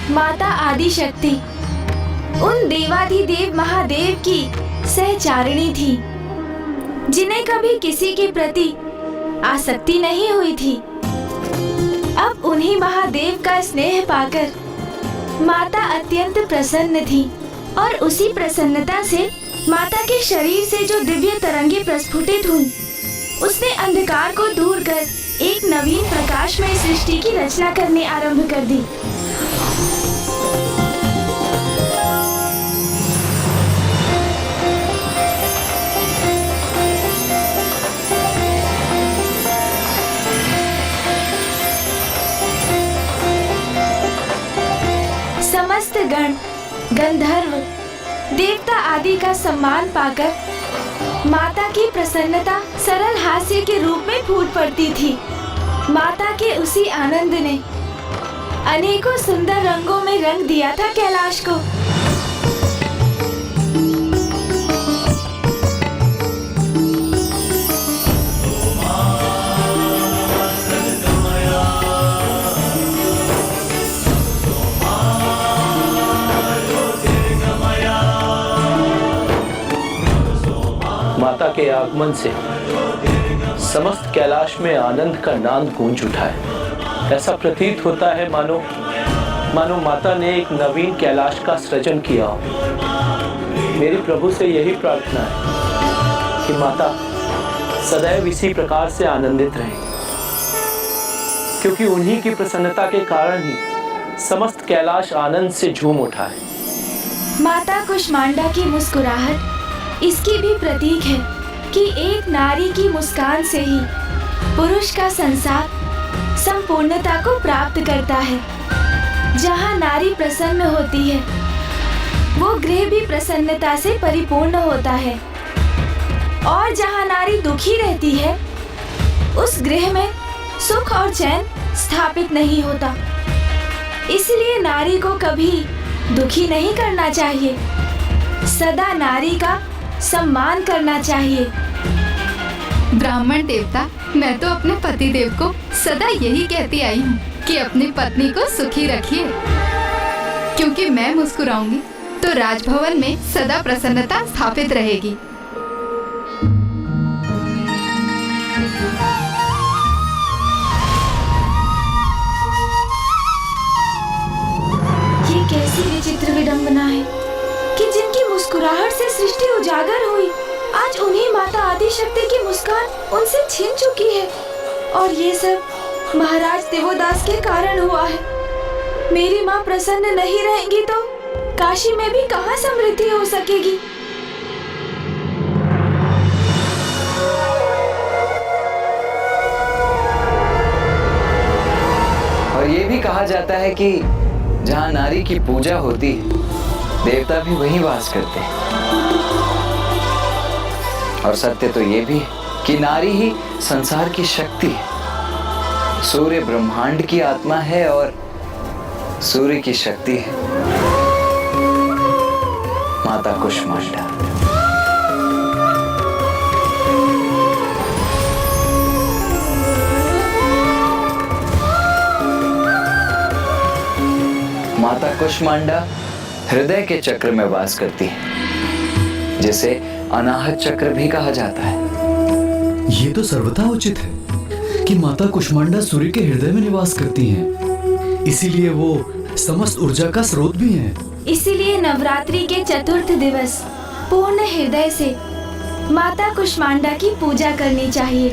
माता आदि शक्ति उन देवाधिदेव महादेव की सहचारिणी थी, जिन्हें कभी किसी के प्रति आसक्ति नहीं हुई थी। अब उन्हीं महादेव का स्नेह पाकर माता अत्यंत प्रसन्न थी और उसी प्रसन्नता से माता के शरीर से जो दिव्य तरंगे प्रस्फुटित हुई, उसने अंधकार को दूर कर एक नवीन प्रकाशमय सृष्टि की रचना करने आरंभ कर दी। समस्त गण, गंधर्व, देवता आदि का सम्मान पाकर माता की प्रसन्नता सरल हास्य के रूप में फूट पड़ती थी। माता के उसी आनंद ने अनेकों सुंदर रंगों में रंग दिया था कैलाश को। माता के आगमन से समस्त कैलाश में आनंद का नाद गूंज उठा है। ऐसा प्रतीत होता है मानो माता ने एक नवीन कैलाश का सृजन किया हो। मेरी प्रभु से यही प्रार्थना है कि माता सदैव इसी प्रकार से आनंदित रहे, क्योंकि उन्हीं की प्रसन्नता के कारण ही समस्त कैलाश आनंद से झूम उठा है। माता कुष्मांडा की मुस्कुराहट इसकी भी प्रतीक है कि एक नारी की मुस्कान से ही पुरुष का संसार संपूर्णता को प्राप्त करता है। जहाँ नारी प्रसन्न होती है, वो गृह भी प्रसन्नता से परिपूर्ण होता है, और जहाँ नारी दुखी रहती है, उस गृह में सुख और चैन स्थापित नहीं होता। इसलिए नारी को कभी दुखी नहीं करना चाहिए, सदा नारी का सम्मान करना चाहिए। ब्राह्मण देवता, मैं तो अपने पति देव को सदा यही कहती आई हूँ कि अपनी पत्नी को सुखी रखिए, क्योंकि मैं मुस्कुराऊंगी तो राजभवन में सदा प्रसन्नता स्थापित रहेगी। ये कैसी विचित्र विडंबना है कि जिनकी मुस्कुराहट से सृष्टि उजागर हुई, आज उन्हीं माता आदि शक्ति की मुस्कान उनसे छिन चुकी है, और ये सब महाराज देवोदास के कारण हुआ है। मेरी माँ प्रसन्न नहीं रहेंगी तो काशी में भी कहाँ समृद्धि हो सकेगी। और ये भी कहा जाता है कि जहाँ नारी की पूजा होती है, देवता भी वहीं वास करते हैं। और सत्य तो ये भी है कि नारी ही संसार की शक्ति है। सूर्य ब्रह्मांड की आत्मा है और सूर्य की शक्ति है माता कुष्मांडा। माता कुष्मांडा हृदय के चक्र में वास करती है, जिसे अनाहत चक्र भी कहा जाता है। ये तो सर्वथा उचित है कि माता कुष्मांडा सूर्य के हृदय में निवास करती हैं, इसीलिए वो समस्त ऊर्जा का स्रोत भी हैं। इसीलिए नवरात्रि के चतुर्थ दिवस पूर्ण हृदय से माता कुष्मांडा की पूजा करनी चाहिए।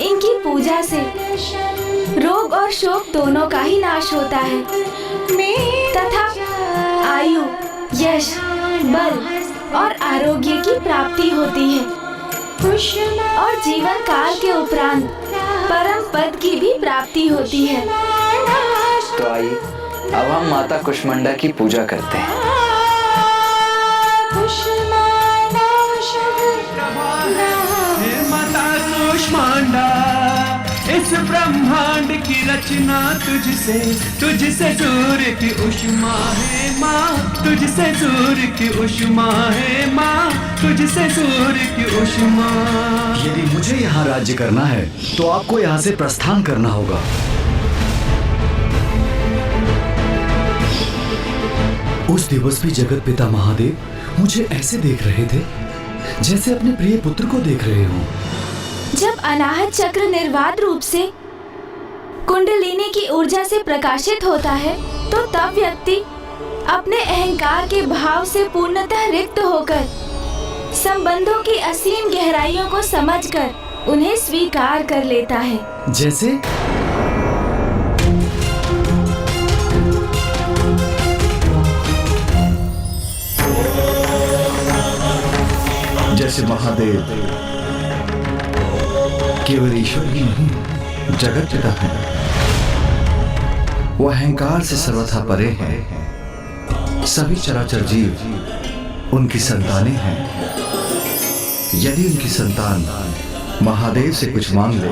इनकी पूजा से रोग और शोक दोनों का ही नाश होता है तथा आयु, यश, बल और आरोग्य की प्राप्ति होती है, और जीवन काल के उपरांत परम पद की भी प्राप्ति होती है। तो आइए अब हम माता कुष्मांडा की पूजा करते हैं। माता कुष्मांडा, इस ब्रह्मांड की रचना तुझसे सूर्य की उष्मा है माँ, तुझसे सूर्य की उष्मा है माँ, तुझसे सूर्य की उष्मा। यदि मुझे यहाँ राज्य करना है तो आपको यहाँ से प्रस्थान करना होगा। उस दिवस भी जगत पिता महादेव मुझे ऐसे देख रहे थे जैसे अपने प्रिय पुत्र को देख रहे हों। जब अनाहत चक्र निर्वाध रूप से कुंडलिनी की ऊर्जा से प्रकाशित होता है तो तब व्यक्ति अपने अहंकार के भाव से पूर्णतः रिक्त होकर संबंधों की असीम गहराइयों को समझकर उन्हें स्वीकार कर लेता है। जैसे महादेव केवल ईश्वर ही नहीं, जगत पिता है। वो अहंकार से सर्वथा परे हैं। सभी चराचर जीव उनकी संतानें हैं। यदि उनकी संतान महादेव से कुछ मांग ले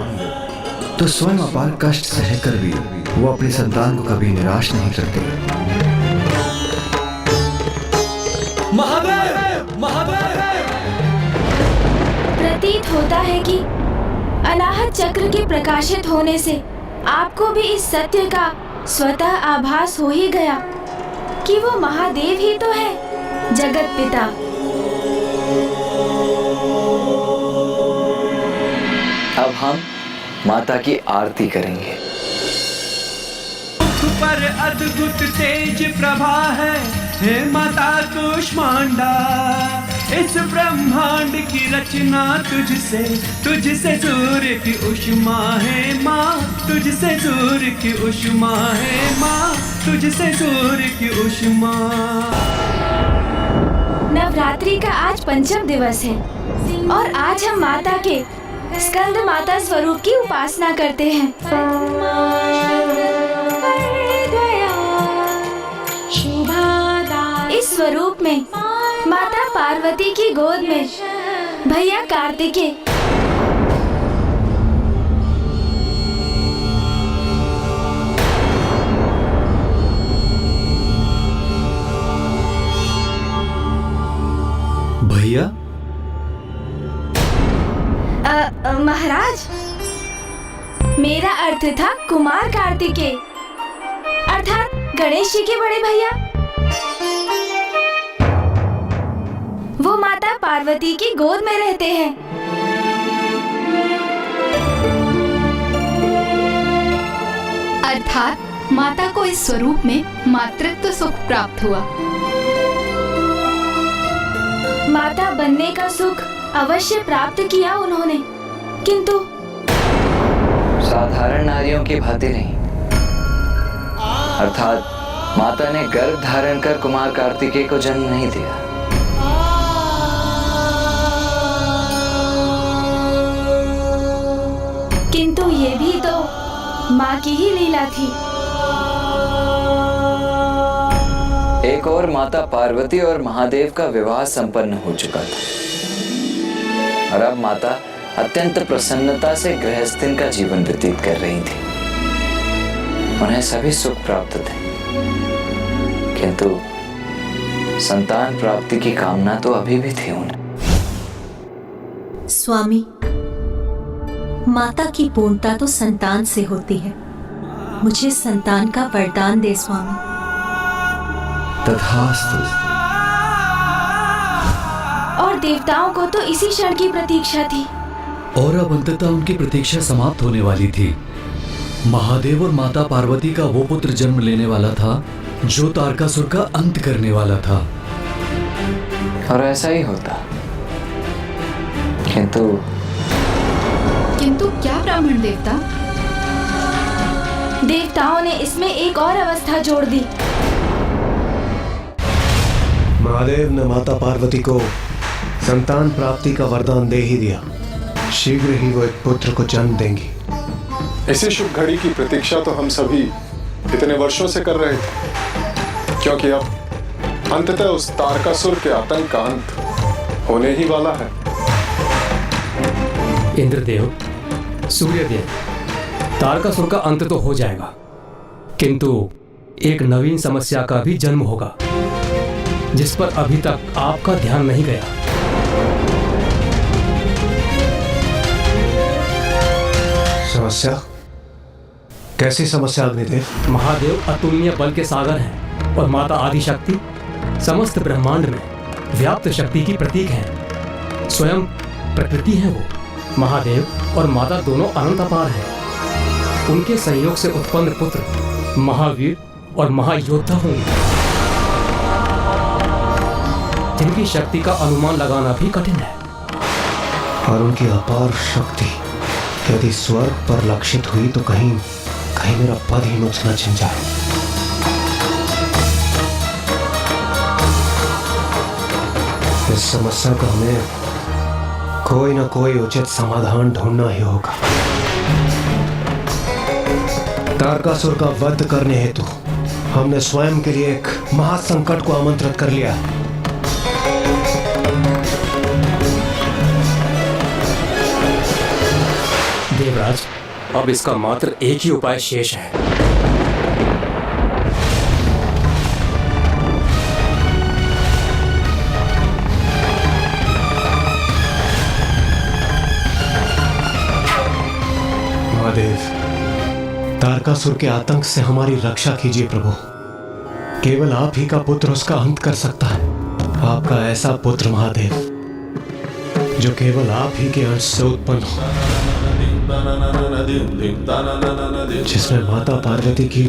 तो स्वयं अपार कष्ट सहकर भी वो अपनी संतान को कभी निराश नहीं करते। महादेव, महादेव। प्रतीत होता है कि अनाहत चक्र के प्रकाशित होने से आपको भी इस सत्य का स्वतः आभास हो ही गया कि वो महादेव ही तो है, जगत पिता। अब हम माता की आरती करेंगे। मुख पर अद्भुत तेज प्रभा है, हे माता कूष्मांडा। इस ब्रह्मांड की रचना तुझसे, तुझसे सूर्य की उष्मा है माँ, तुझसे सूर्य की उष्मा है माँ, तुझसे सूर्य की उष्मा। नवरात्रि का आज पंचम दिवस है और आज हम माता के स्कंद माता स्वरूप की उपासना करते हैं। इस स्वरूप में माता पार्वती की गोद में भैया कार्तिकेय भैया महाराज, मेरा अर्थ था कुमार कार्तिकेय अर्थात गणेश जी के बड़े भैया। वो माता पार्वती की गोद में रहते हैं। अर्थात माता को इस स्वरूप में मातृत्व सुख प्राप्त हुआ। माता बनने का सुख अवश्य प्राप्त किया उन्होंने, किंतु साधारण नारियों की भांति नहीं। अर्थात माता ने गर्भ धारण कर कुमार कार्तिकेय को जन्म नहीं दिया। किंतु ये भी तो माँ की ही लीला थी। एक और माता पार्वती और महादेव का विवाह संपन्न हो चुका था और अब माता अत्यंत प्रसन्नता से गृहस्थीन का जीवन व्यतीत कर रही थी। उन्हें सभी सुख प्राप्त थे, किंतु संतान प्राप्ति की कामना तो अभी भी थी उन्हें। स्वामी, माता की पूर्णता तो संतान से होती है। मुझे संतान का वरदान दे स्वामी। तथास्तु। और देवताओं को तो इसी क्षण की प्रतीक्षा थी। और अब अंततः उनकी प्रतीक्षा समाप्त होने वाली थी। महादेव और माता पार्वती का वो पुत्र जन्म लेने वाला था जो तारकासुर का अंत करने वाला था। और ऐसा ही होता, किंतु क्या ब्राह्मण देवता? देवताओं ने इसमें एक और अवस्था जोड़ दी। महादेव ने माता पार्वती को संतान प्राप्ति का वरदान दे ही दिया। शीघ्र ही वो एक पुत्र को जन्म देंगी। इसी शुभ घड़ी की प्रतीक्षा तो हम सभी इतने वर्षों से कर रहे थे, क्योंकि अब अंततः उस तारकासुर के आतंक का अंत होने ही वाला है। इंद्रदेव, सूर्यदेव, तारकासुर का अंत तो हो जाएगा, किंतु एक नवीन समस्या का भी जन्म होगा जिस पर अभी तक आपका ध्यान नहीं गया। समस्या? कैसी समस्या अग्निदेव? महादेव अतुलनीय बल के सागर हैं और माता आदिशक्ति समस्त ब्रह्मांड में व्याप्त शक्ति की प्रतीक हैं। स्वयं प्रकृति है वो। महादेव और माता दोनों अनंत अपार हैं। उनके संयोग से उत्पन्न पुत्र महावीर और महायोद्धा होंगे, जिनकी शक्ति का अनुमान लगाना भी कठिन है। और उनकी अपार शक्ति यदि स्वर्ग पर लक्षित हुई तो कहीं कहीं मेरा पद ही मुझ न छिन जाए। इस समस्या का हमें कोई न कोई उचित समाधान ढूंढना ही होगा। तारकासुर का वध करने हेतु हमने स्वयं के लिए एक महासंकट को आमंत्रित कर लिया। देवराज, अब इसका मात्र एक ही उपाय शेष है। महादेव, तारकासुर के आतंक से हमारी रक्षा कीजिए प्रभु। केवल आप ही का पुत्र उसका अंत कर सकता है। आपका ऐसा पुत्र महादेव जो केवल आप ही के अंश से उत्पन्न हो, जिसमें माता पार्वती की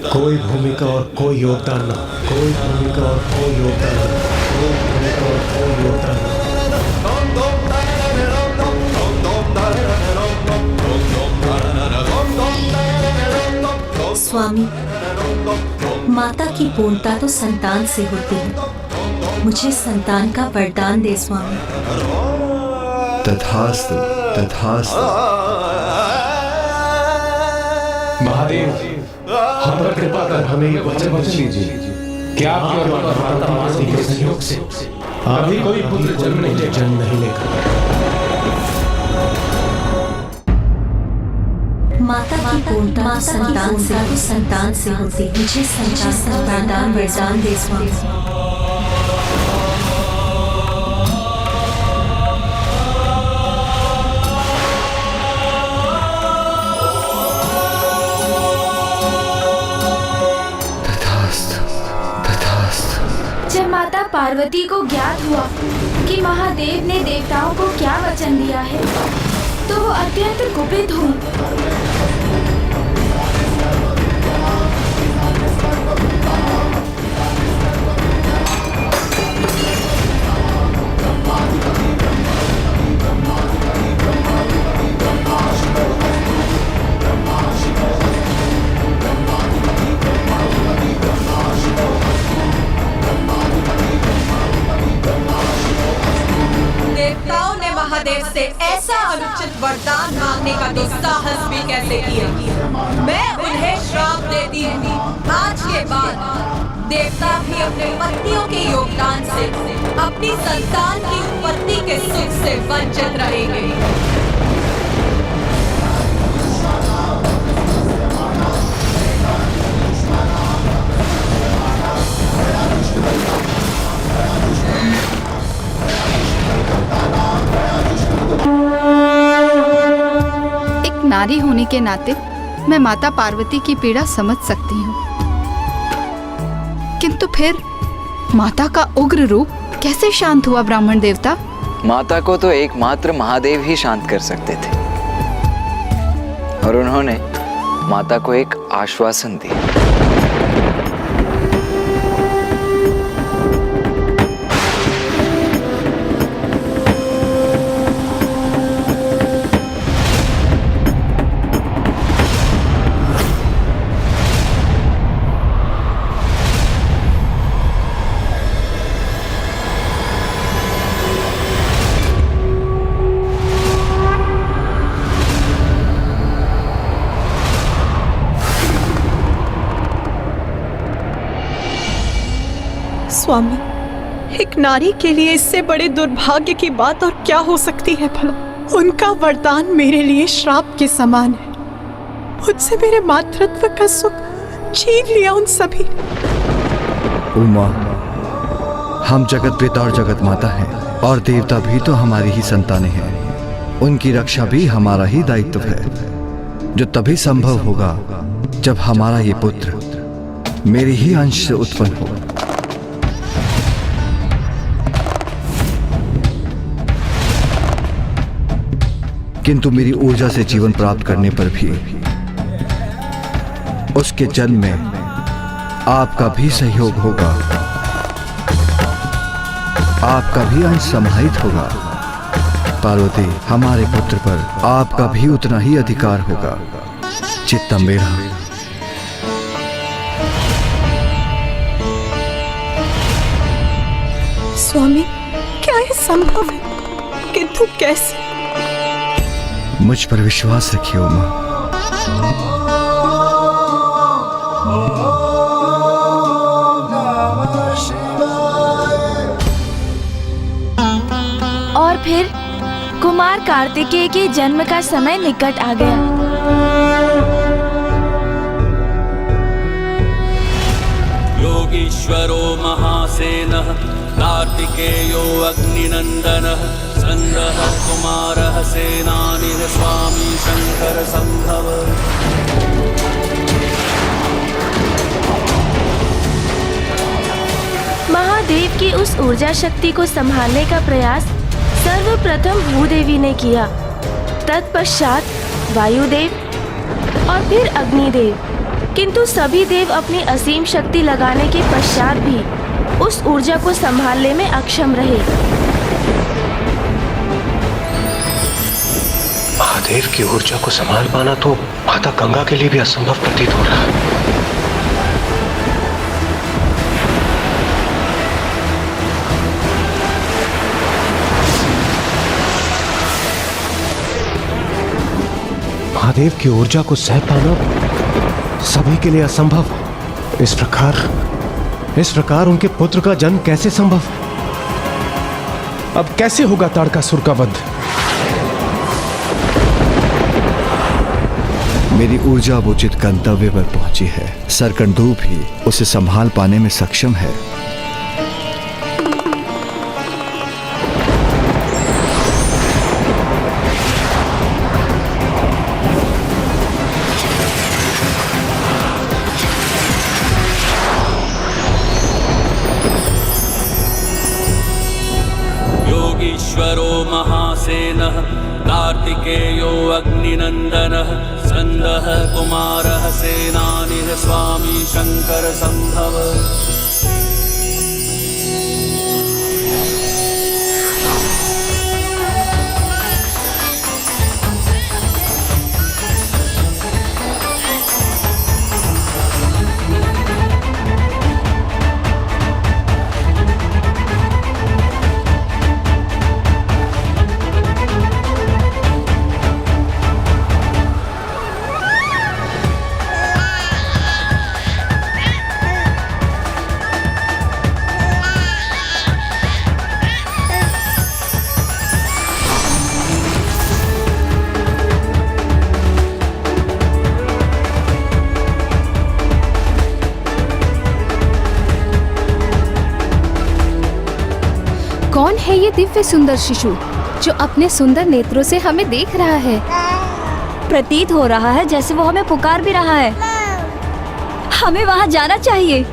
कोई भूमिका और कोई योगदान न, कोई भूमिका और कोई योगदान न, कोई भूमिका और कोई योगदान न। स्वामी, माता की पूर्णता तो संतान से होती है। मुझे संतान का वरदान दे स्वामी। तथास्तु, तथास्तु। महादेव, हम पर कृपा कर हमें ये वचन दीजिए कि आपकी और माता पार्वती के संयोग से अभी कोई पुत्र जन्म नहीं लेगा। माता की पूर्णता संतान से होती है। मुझे संतान वरदान दे स्वामी। जब माता पार्वती को ज्ञात हुआ कि महादेव ने देवताओं को क्या वचन दिया है, तो वो अत्यंत कुपित हुई। देवताओं ने महादेव से ऐसा अनुचित वरदान मांगने का दुस्साहस भी कैसे किया। मैं उन्हें श्राप देती हूँ, आज के बाद देवता भी अपने पत्नियों के योगदान से अपनी संतान की उत्पत्ति के सुख से वंचित रहेंगे। नारी होने के नाते मैं माता पार्वती की पीड़ा समझ सकती हूँ, किंतु फिर माता का उग्र रूप कैसे शांत हुआ ब्राह्मण देवता? माता को तो एकमात्र महादेव ही शांत कर सकते थे, और उन्होंने माता को एक आश्वासन दिया। स्वामी, एक नारी के लिए इससे बड़े दुर्भाग्य की बात और क्या हो सकती है भला? उनका वरदान मेरे लिए श्राप के समान है। मुझसे मेरे मातृत्व का सुख छीन लिया उन सभी। उमा, हम जगत पिता और जगत माता हैं, और देवता भी तो हमारी ही संतानें हैं। उनकी रक्षा भी हमारा ही दायित्व है, जो तभी संभव होगा जब हमारा ये पुत्र मेरे ही अंश से उत्पन्न हो। किंतु मेरी ऊर्जा से जीवन प्राप्त करने पर भी उसके जन्म में आपका भी सहयोग होगा, आपका भी अंश समाहित होगा। पार्वती, हमारे पुत्र पर आपका भी उतना ही अधिकार होगा जितना मेरा। स्वामी, क्या ये संभव है? किंतु कैसे? मुझ पर विश्वास रखिए उमा। और फिर कुमार कार्तिकेय के जन्म का समय निकट आ गया। योगीश्वरो महासेनः कार्तिकेयो अग्निनन्दनः स्कन्दः कुमारः सेनानिः स्वामी शंकर संभव। महादेव की उस ऊर्जा शक्ति को संभालने का प्रयास सर्वप्रथम भूदेवी ने किया, तत्पश्चात वायुदेव और फिर अग्निदेव। किंतु सभी देव अपनी असीम शक्ति लगाने के पश्चात भी उस ऊर्जा को संभालने में अक्षम रहे। महादेव की ऊर्जा को संभाल पाना तो माता गंगा के लिए भी असंभव प्रतीत हो रहा है। महादेव की ऊर्जा को सह पाना सभी के लिए असंभव। इस प्रकार उनके पुत्र का जन्म कैसे संभव? अब कैसे होगा तारकासुर का वध? मेरी ऊर्जा अब उचित गंतव्य पर पहुंची है। सरकंडूब ही उसे संभाल पाने में सक्षम है। योगीश्वरो महासेनः कार्तिकेयो अग्निनन्दनः स्कन्दः कुमारः सेनानिः स्वामी शंकर संभव। कौन है ये दिव्य सुंदर शिशु जो अपने सुंदर नेत्रों से हमें देख रहा है? प्रतीत हो रहा है जैसे वो हमें पुकार भी रहा है। हमें वहाँ जाना चाहिए।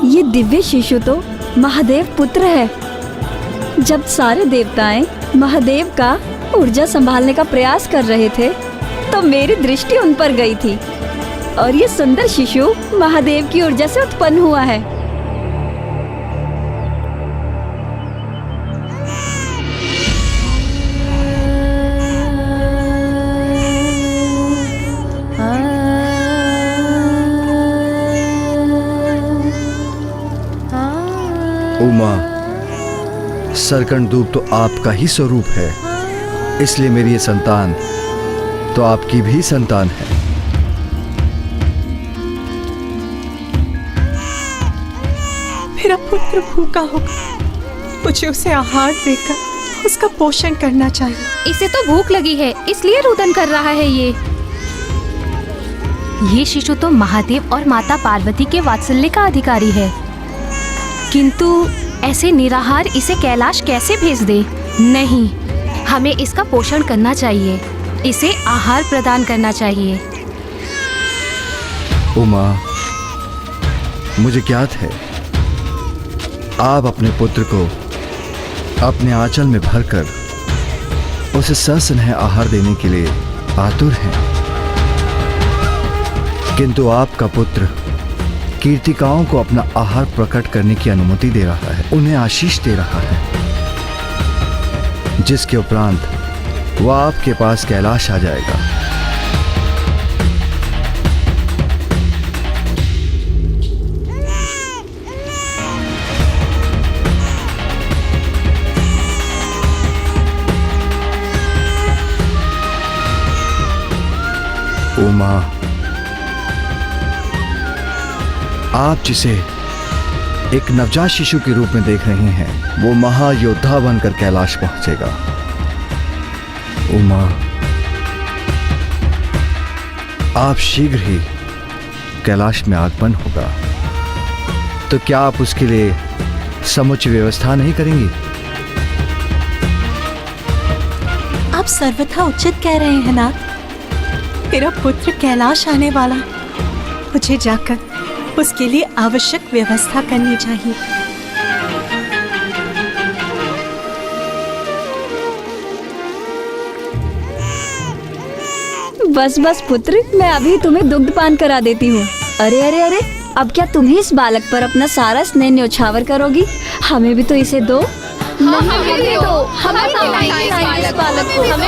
ये दिव्य शिशु तो महादेव पुत्र है। जब सारे देवताएं महादेव का ऊर्जा संभालने का प्रयास कर रहे थे तो मेरी दृष्टि उन पर गई थी और ये सुंदर शिशु महादेव की ऊर्जा से उत्पन्न हुआ है। उमा, सरकंडूब तो आपका ही स्वरूप है, इसलिए मेरी ये संतान तो आपकी भी संतान है। मेरा पुत्र भूखा होगा मुझे उसे आहार देकर उसका पोषण करना चाहिए। इसे तो भूख लगी है, इसलिए रुदन कर रहा है। ये शिशु तो महादेव और माता पार्वती के वात्सल्य का अधिकारी है, किंतु ऐसे निराहार इसे कैलाश कैसे भेज दे? नहीं, हमें इसका पोषण करना चाहिए, इसे आहार प्रदान करना चाहिए। उमा, मुझे ज्ञात है आप अपने पुत्र को अपने आंचल में भरकर उसे सस्नेह आहार देने के लिए आतुर हैं, किंतु आपका पुत्र कीर्तिकाओं को अपना आहार प्रकट करने की अनुमति दे रहा है, उन्हें आशीष दे रहा है, जिसके उपरांत वह आपके पास कैलाश आ जाएगा। उमा, आप जिसे एक नवजात शिशु के रूप में देख रहे हैं, वो महायोद्धा बनकर कैलाश पहुंचेगा। उमा, आप शीघ्र ही कैलाश में आगमन होगा, तो क्या आप उसके लिए समुचित व्यवस्था नहीं करेंगी? आप सर्वथा उचित कह रहे हैं नाथ। मेरा पुत्र कैलाश आने वाला, मुझे जाकर उसके लिए आवश्यक व्यवस्था करनी चाहिए। बस बस पुत्र, मैं अभी तुम्हें दुग्ध पान करा देती हूँ। अरे अरे अरे, अब क्या तुम ही इस बालक पर अपना सारा स्नेह न्योछावर करोगी? हमें भी तो इसे दो। हमें भी दो, हम खिलाएंगे इस बालक को, हम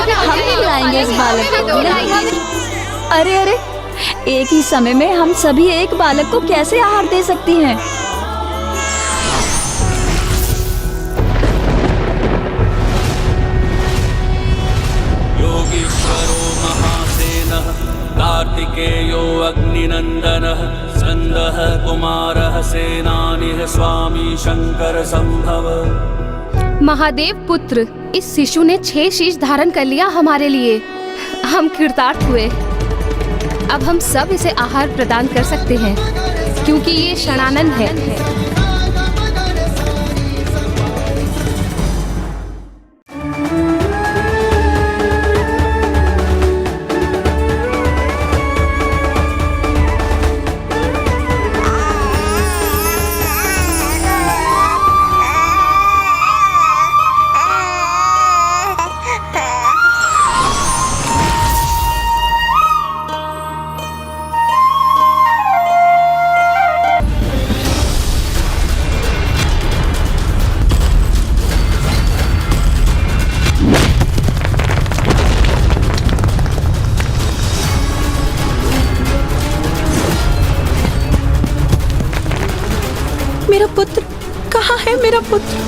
खिलाएंगे इस बालक को। अरे अरे, एक ही समय में हम सभी एक बालक को कैसे आहार दे सकती हैं? योगीश्वरो महासेनः कार्तिकेयो अग्निनंदनः स्कंदः कुमारः सेनानिः स्वामी शंकर संभव। महादेव पुत्र, इस शिशु ने 6 शीश धारण कर लिया हमारे लिए। हम कृतार्थ हुए। अब हम सब इसे आहार प्रदान कर सकते हैं, क्योंकि ये क्षणानंद है। मेरा पुत्र कहाँ है? मेरा पुत्र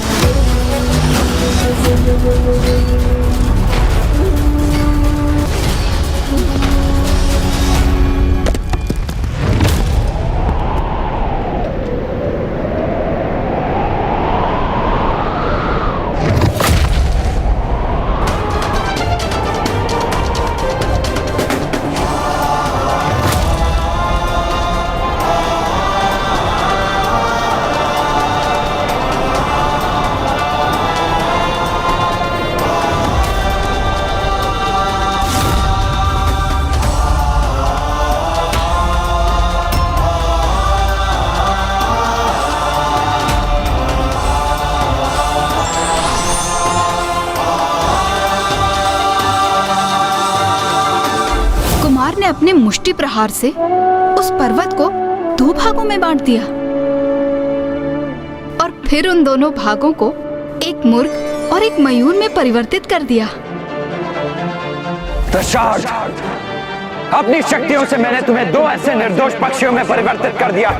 अपने मुष्टि प्रहार से उस पर्वत को 2 भागों में बांट दिया और फिर उन दोनों भागों को एक मुर्ग और एक मयूर में परिवर्तित कर दिया। तशाद, अपनी शक्तियों से मैंने तुम्हें 2 ऐसे निर्दोष पक्षियों में परिवर्तित कर दिया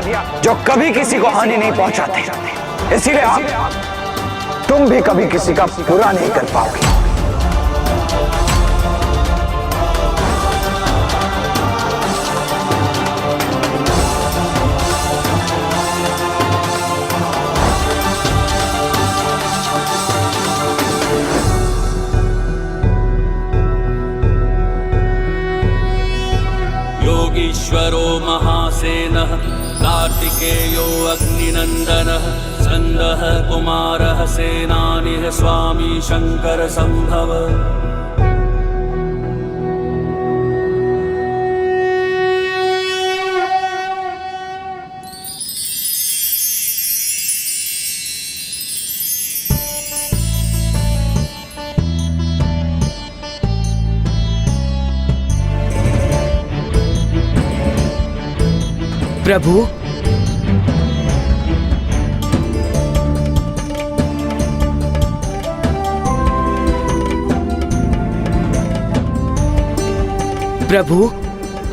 जो कभी किसी को हानि नहीं पहुंचाते। इसीलिए तुम भी कभी किसी का बुरा नहीं कर पाओगे। विश्वेश्वरो महासेनः कार्तिकेयो अग्निनन्दनः स्कन्दः कुमारः सेनानिः स्वामी शङ्कर सम्भव। प्रभु, प्रभु,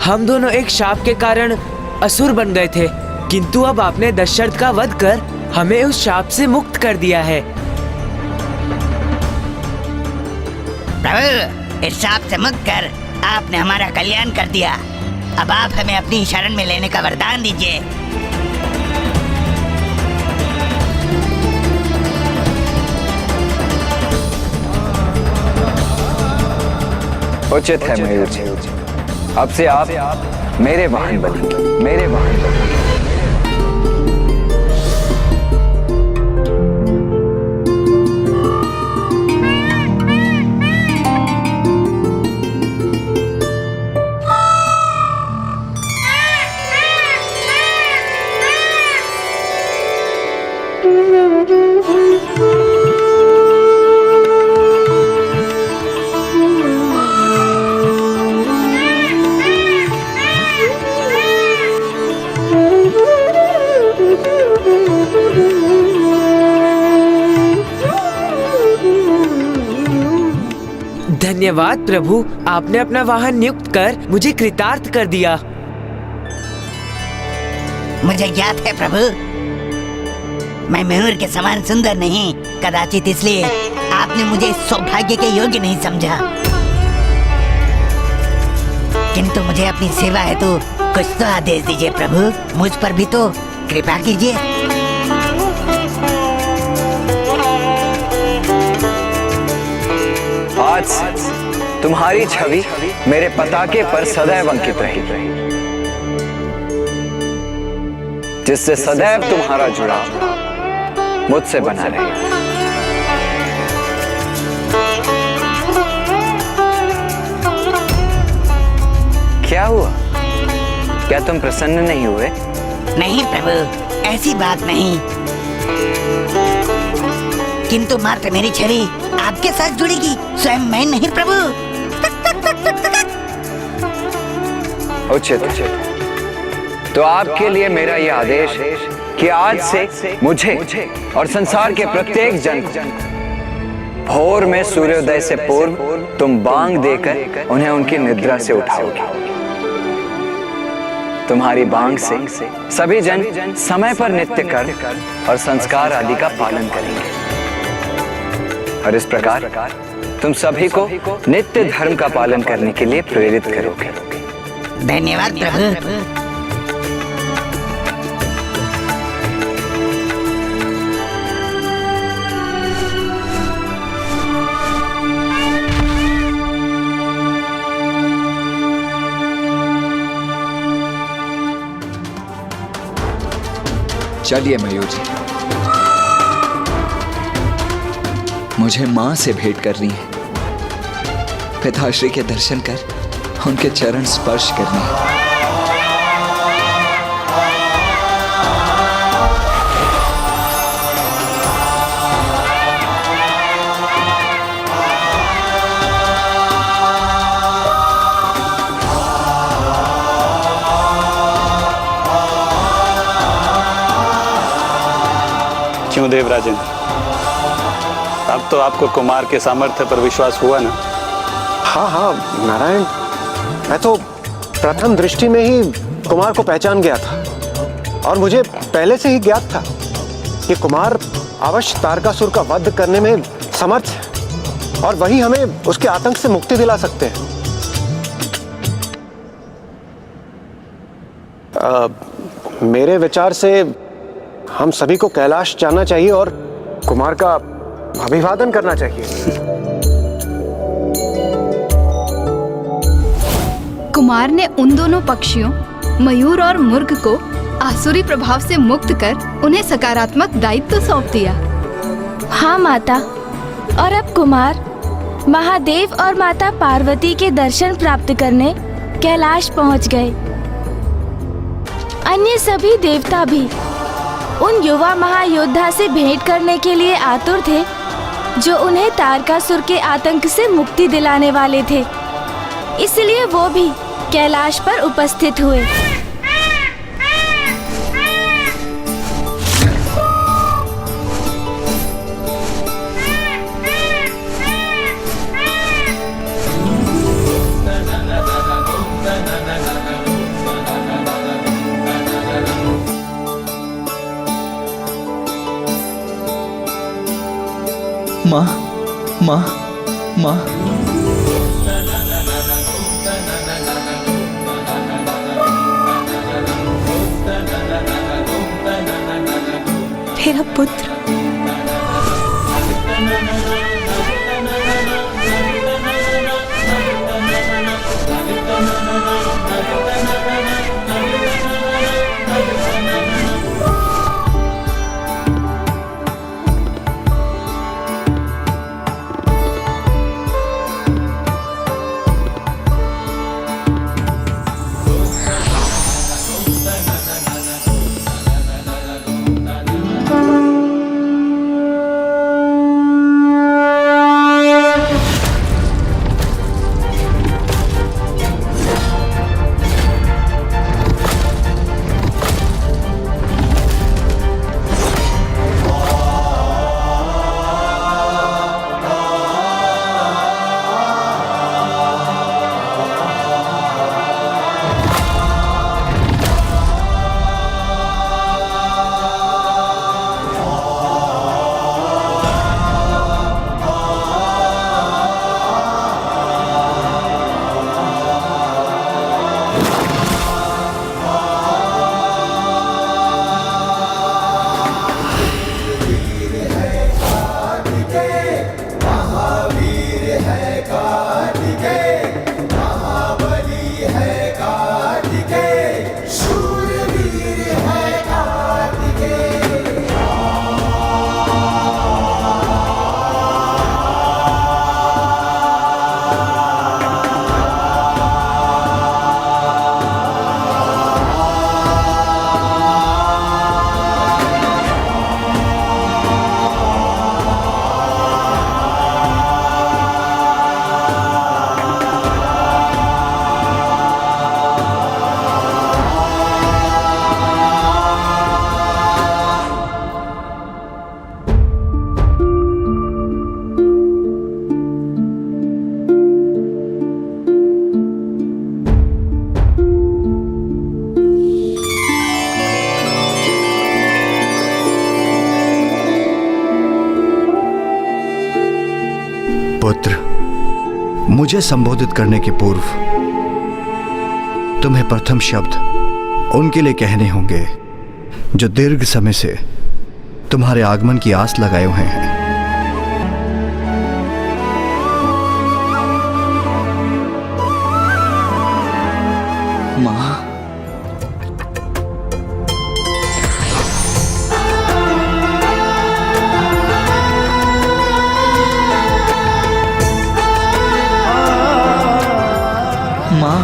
हम दोनों एक शाप के कारण असुर बन गए थे, किंतु अब आपने दशरथ का वध कर हमें उस शाप से मुक्त कर दिया है। प्रभु, इस शाप से मुक्त कर आपने हमारा कल्याण कर दिया। अब आप हमें अपनी शरण में लेने का वरदान दीजिए। उचित है मयूर जी, अब से आप मेरे वाहन बनेंगे, मेरे वाहन बनेंगे। धन्यवाद प्रभु, आपने अपना वाहन नियुक्त कर मुझे कृतार्थ कर दिया। मुझे ज्ञात है प्रभु, मैं मयूर के समान सुंदर नहीं, कदाचित इसलिए आपने मुझे सौभाग्य के योग्य नहीं समझा। किंतु मुझे अपनी सेवा है तो कुछ तो आदेश दीजिए प्रभु, मुझ पर भी तो कृपा कीजिए। आज तुम्हारी छवि मेरे पताके पर सदैव अंकित रहेगी, जिससे सदैव तुम्हारा जुड़ाव मुझसे बना रहे। क्या हुआ? क्या तुम प्रसन्न नहीं हुए? नहीं प्रभु, ऐसी बात नहीं, किंतु मात्र मेरी छवि आपके साथ जुड़ेगी, स्वयं मैं नहीं प्रभु। उचित, तो आपके लिए मेरा यह आदेश है कि आज से मुझे और संसार के प्रत्येक जन को भोर में सूर्योदय से पूर्व तुम बांग देकर उन्हें उनकी निद्रा से उठाओगे। तुम्हारी बांग से सभी जन समय पर नित्य कर्म और संस्कार आदि का पालन करेंगे, और इस प्रकार तुम सभी को नित्य धर्म का पालन करने के लिए प्रेरित करोगे। धन्यवाद प्रभु। चलिए मयूर जी, मुझे मां से भेंट करनी है, पिताश्री के दर्शन कर उनके चरण स्पर्श करने हैं। क्यों देवराजन, अब तो आपको कुमार के सामर्थ्य पर विश्वास हुआ ना? हाँ हाँ नारायण, मैं तो प्रथम दृष्टि में ही कुमार को पहचान गया था, और मुझे पहले से ही ज्ञात था कि कुमार अवश्य तारकासुर का वध करने में समर्थ है, और वही हमें उसके आतंक से मुक्ति दिला सकते हैं। मेरे विचार से हम सभी को कैलाश जाना चाहिए और कुमार का अभिवादन करना चाहिए। कुमार ने उन दोनों पक्षियों मयूर और मुर्ग को आसुरी प्रभाव से मुक्त कर उन्हें सकारात्मक दायित्व सौंप दिया। हाँ माता, और अब कुमार महादेव और माता पार्वती के दर्शन प्राप्त करने कैलाश पहुंच गए। अन्य सभी देवता भी उन युवा महायोद्धा से भेंट करने के लिए आतुर थे जो उन्हें तारकासुर के आतंक से मुक्ति दिलाने वाले थे। इसलिए वो भी कैलाश पर उपस्थित हुए। माँ माँ माँ, मेरा पुत्र। पुत्र, मुझे संबोधित करने के पूर्व तुम्हें प्रथम शब्द उनके लिए कहने होंगे जो दीर्घ समय से तुम्हारे आगमन की आस लगाए हुए हैं। माँ, माँ,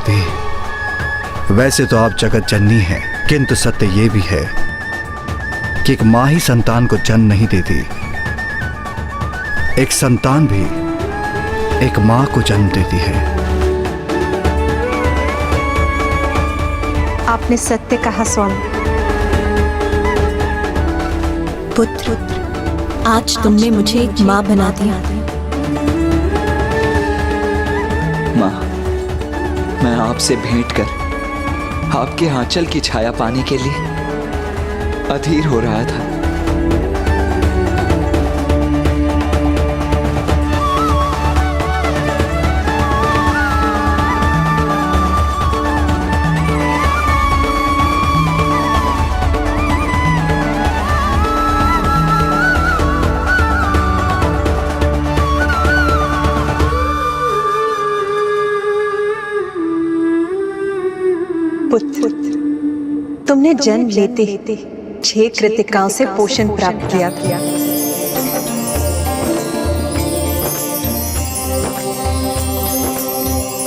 पार्वती, वैसे तो आप जगत जननी हैं, किंतु सत्य ये भी है कि एक मां ही संतान को जन्म नहीं देती, एक संतान भी एक मां को जन्म देती है। आपने सत्य कहा स्वामी। पुत्र, आज तुमने मुझे एक मां बना दिया। माँ, मैं आपसे भेंट कर आपके आंचल की छाया पाने के लिए अधीर हो रहा था। पुत्र, तुमने जन्म लेते 6 कृतिकाओं से पोषण प्राप्त किया।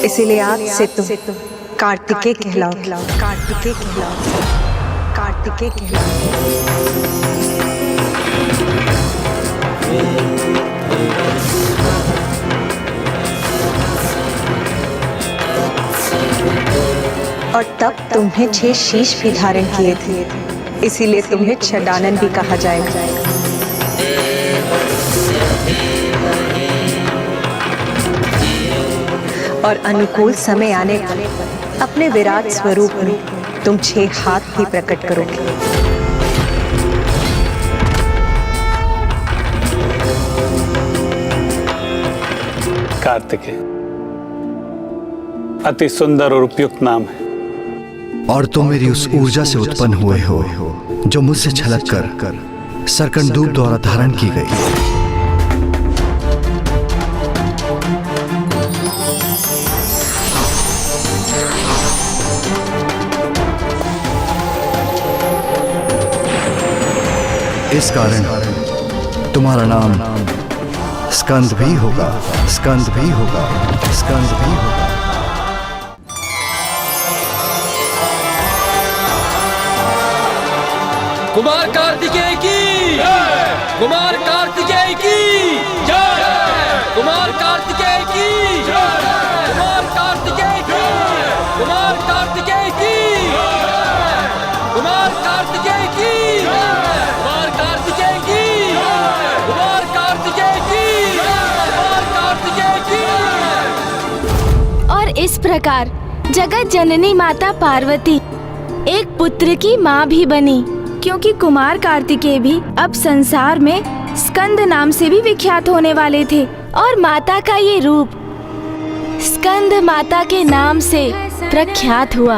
इसीलिए आज से तुम कार्तिकेय कहलाओ। कार्तिकेय कहलाओ। कार्तिकेय कहलाओ। और तब तुम्हें 6 शीश भी धारण किए थे, इसीलिए तुम्हें छदानन भी कहा जाएगा। और अनुकूल समय आने पर अपने विराट स्वरूप में तुम 6 हाथ भी प्रकट करोगे। कार्तिकेय अति सुंदर और उपयुक्त नाम है। और तुम मेरी उस ऊर्जा से उत्पन्न हुए हो जो मुझसे छलक कर सरकंडूब द्वारा धारण की गई। इस कारण तुम्हारा नाम स्कंद भी होगा, स्कंद भी होगा, स्कंद भी होगा। कुमार कार्तिकेय की जय, कुमार कार्तिकेय की जय, कुमार कार्तिकेय की जय, कुमार कार्तिकेय की जय, कुमार कार्तिकेय की जय, कुमार कार्तिकेय की जय, कुमार कार्तिकेय की जय, कुमार कार्तिकेय की जय, कुमार कार्तिकेय की जय। और इस प्रकार जगत जननी माता पार्वती एक पुत्र की माँ भी बनी, क्योंकि कुमार कार्तिकेय भी अब संसार में स्कंद नाम से भी विख्यात होने वाले थे। और माता का ये रूप स्कंद माता के नाम से प्रख्यात हुआ।